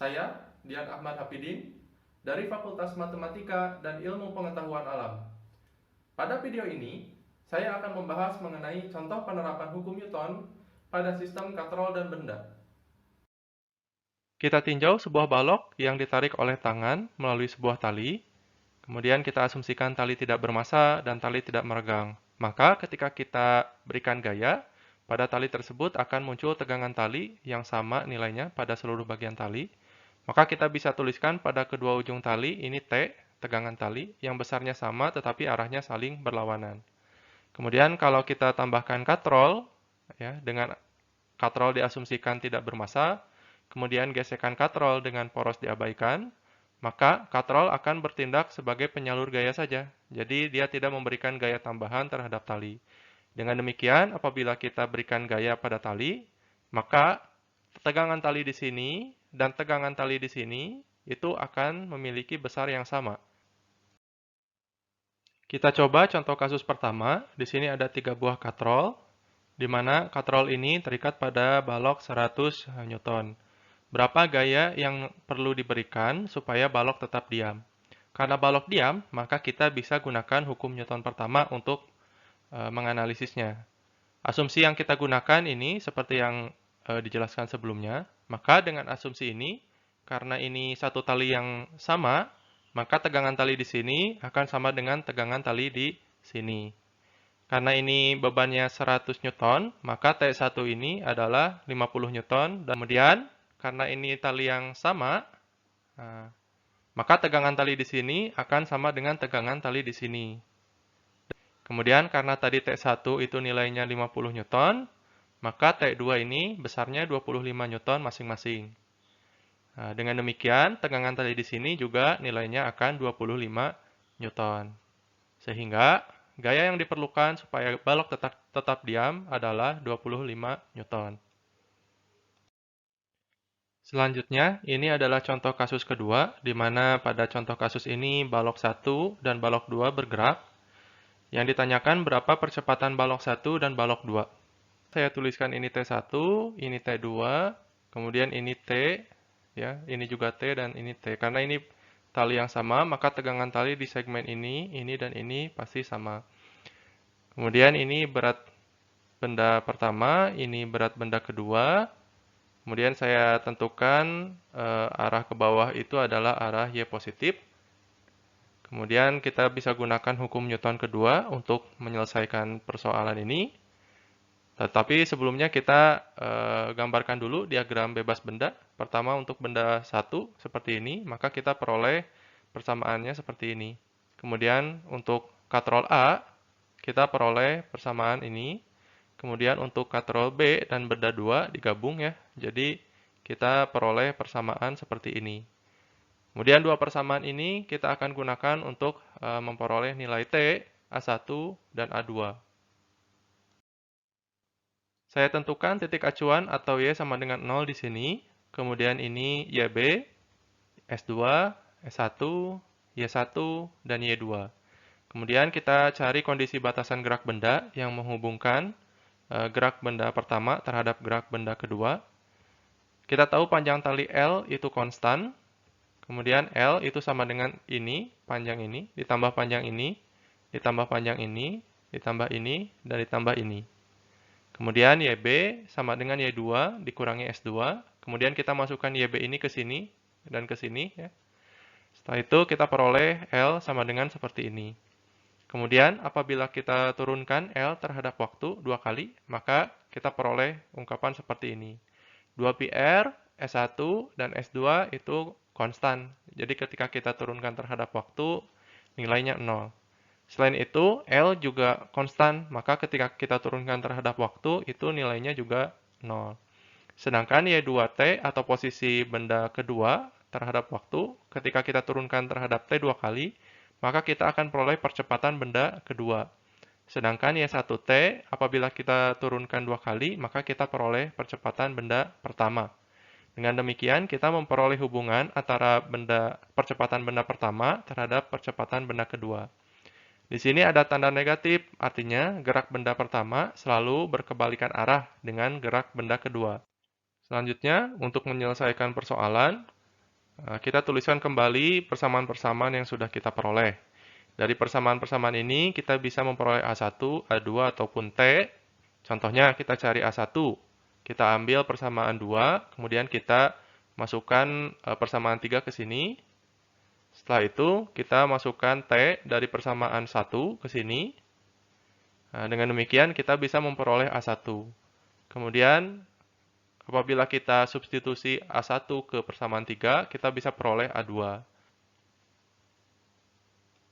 Saya, Dian Ahmad Hafidin, dari Fakultas Matematika dan Ilmu Pengetahuan Alam. Pada video ini, saya akan membahas mengenai contoh penerapan hukum Newton pada sistem katrol dan benda. Kita tinjau sebuah balok yang ditarik oleh tangan melalui sebuah tali. Kemudian kita asumsikan tali tidak bermassa dan tali tidak meregang. Maka ketika kita berikan gaya, pada tali tersebut akan muncul tegangan tali yang sama nilainya pada seluruh bagian tali. Maka kita bisa tuliskan pada kedua ujung tali, ini T, tegangan tali, yang besarnya sama tetapi arahnya saling berlawanan. Kemudian kalau kita tambahkan katrol, ya, dengan katrol diasumsikan tidak bermassa, kemudian gesekan katrol dengan poros diabaikan, maka katrol akan bertindak sebagai penyalur gaya saja. Jadi dia tidak memberikan gaya tambahan terhadap tali. Dengan demikian, apabila kita berikan gaya pada tali, maka tegangan tali di sini dan tegangan tali di sini itu akan memiliki besar yang sama. Kita coba contoh kasus pertama. Di sini ada 3 buah katrol, di mana katrol ini terikat pada balok 100 Newton. Berapa gaya yang perlu diberikan supaya balok tetap diam? Karena balok diam, maka kita bisa gunakan hukum Newton pertama untuk menganalisisnya. Asumsi yang kita gunakan ini seperti yang dijelaskan sebelumnya. Maka dengan asumsi ini, karena ini satu tali yang sama, maka tegangan tali di sini akan sama dengan tegangan tali di sini. Karena ini bebannya 100 Newton, maka T1 ini adalah 50 Newton. Dan kemudian, karena ini tali yang sama, maka tegangan tali di sini akan sama dengan tegangan tali di sini. Kemudian karena tadi T1 itu nilainya 50 Newton, maka T2 ini besarnya 25 Newton masing-masing. Nah, dengan demikian, tegangan tali di sini juga nilainya akan 25 Newton. Sehingga gaya yang diperlukan supaya balok tetap diam adalah 25 Newton. Selanjutnya, ini adalah contoh kasus kedua, di mana pada contoh kasus ini balok 1 dan balok 2 bergerak. Yang ditanyakan berapa percepatan balok 1 dan balok 2. Saya tuliskan ini T1, ini T2, kemudian ini T, ya, ini juga T dan ini T. Karena ini tali yang sama, maka tegangan tali di segmen ini dan ini pasti sama. Kemudian ini berat benda pertama, ini berat benda kedua. Kemudian saya tentukan arah ke bawah itu adalah arah Y positif. Kemudian kita bisa gunakan hukum Newton kedua untuk menyelesaikan persoalan ini. Tetapi sebelumnya kita gambarkan dulu diagram bebas benda. Pertama untuk benda 1 seperti ini, maka kita peroleh persamaannya seperti ini. Kemudian untuk katrol A, kita peroleh persamaan ini. Kemudian untuk katrol B dan benda 2 digabung ya. Jadi kita peroleh persamaan seperti ini. Kemudian dua persamaan ini kita akan gunakan untuk memperoleh nilai T, A1, dan A2. Saya tentukan titik acuan atau Y sama dengan 0 di sini. Kemudian ini YB, S2, S1, Y1, dan Y2. Kemudian kita cari kondisi batasan gerak benda yang menghubungkan gerak benda pertama terhadap gerak benda kedua. Kita tahu panjang tali L itu konstan. Kemudian L itu sama dengan ini, panjang ini, ditambah panjang ini, ditambah panjang ini, ditambah ini, dan ditambah ini. Kemudian YB sama dengan Y2 dikurangi S2. Kemudian kita masukkan YB ini ke sini dan ke sini. Ya. Setelah itu kita peroleh L sama dengan seperti ini. Kemudian apabila kita turunkan L terhadap waktu 2 kali, maka kita peroleh ungkapan seperti ini. 2πr, S1, dan S2 itu konstan. Jadi ketika kita turunkan terhadap waktu, nilainya 0. Selain itu, L juga konstan, maka ketika kita turunkan terhadap waktu, itu nilainya juga 0. Sedangkan Y2T atau posisi benda kedua terhadap waktu, ketika kita turunkan terhadap T 2 kali, maka kita akan peroleh percepatan benda kedua. Sedangkan Y1T, apabila kita turunkan 2 kali, maka kita peroleh percepatan benda pertama. Dengan demikian, kita memperoleh hubungan antara percepatan benda pertama terhadap percepatan benda kedua. Di sini ada tanda negatif, artinya gerak benda pertama selalu berkebalikan arah dengan gerak benda kedua. Selanjutnya, untuk menyelesaikan persoalan, Kita tuliskan kembali persamaan-persamaan yang sudah kita peroleh. Dari persamaan-persamaan ini, kita bisa memperoleh A1, A2, ataupun T. Contohnya, kita cari A1. Kita ambil persamaan 2, kemudian kita masukkan persamaan 3 ke sini. Setelah itu, kita masukkan T dari persamaan 1 ke sini. Dengan demikian, kita bisa memperoleh A1. Kemudian, apabila kita substitusi A1 ke persamaan 3, kita bisa peroleh A2.